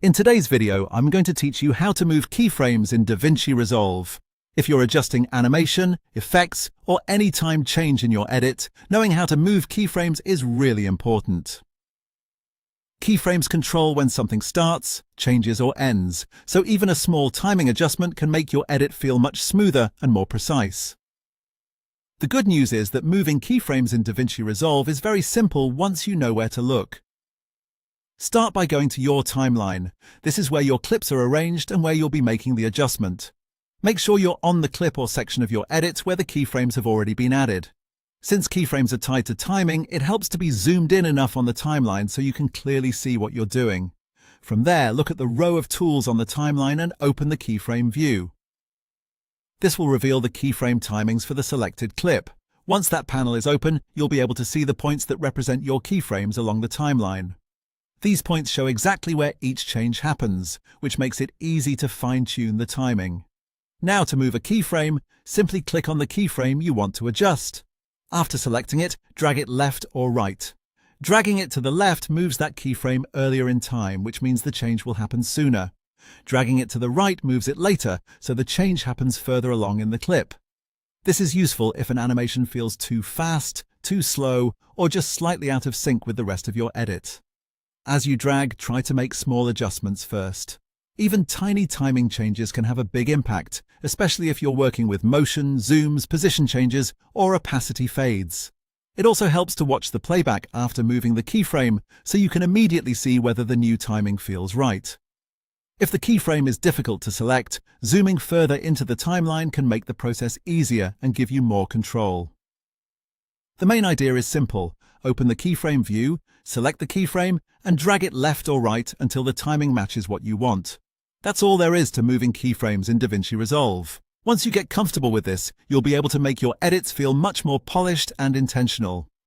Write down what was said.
In today's video, I'm going to teach you how to move keyframes in DaVinci Resolve. If you're adjusting animation, effects, or any time change in your edit, knowing how to move keyframes is really important. Keyframes control when something starts, changes, or ends, so even a small timing adjustment can make your edit feel much smoother and more precise. The good news is that moving keyframes in DaVinci Resolve is very simple once you know where to look. Start by going to your timeline. This is where your clips are arranged and where you'll be making the adjustment. Make sure you're on the clip or section of your edit where the keyframes have already been added. Since keyframes are tied to timing, it helps to be zoomed in enough on the timeline so you can clearly see what you're doing. From there, look at the row of tools on the timeline and open the keyframe view. This will reveal the keyframe timings for the selected clip. Once that panel is open, you'll be able to see the points that represent your keyframes along the timeline. These points show exactly where each change happens, which makes it easy to fine-tune the timing. Now to move a keyframe, simply click on the keyframe you want to adjust. After selecting it, drag it left or right. Dragging it to the left moves that keyframe earlier in time, which means the change will happen sooner. Dragging it to the right moves it later, so the change happens further along in the clip. This is useful if an animation feels too fast, too slow, or just slightly out of sync with the rest of your edit. As you drag, try to make small adjustments first. Even tiny timing changes can have a big impact, especially if you're working with motion, zooms, position changes, or opacity fades. It also helps to watch the playback after moving the keyframe so you can immediately see whether the new timing feels right. If the keyframe is difficult to select, zooming further into the timeline can make the process easier and give you more control. The main idea is simple. Open the keyframe view, select the keyframe, and drag it left or right until the timing matches what you want. That's all there is to moving keyframes in DaVinci Resolve. Once you get comfortable with this, you'll be able to make your edits feel much more polished and intentional.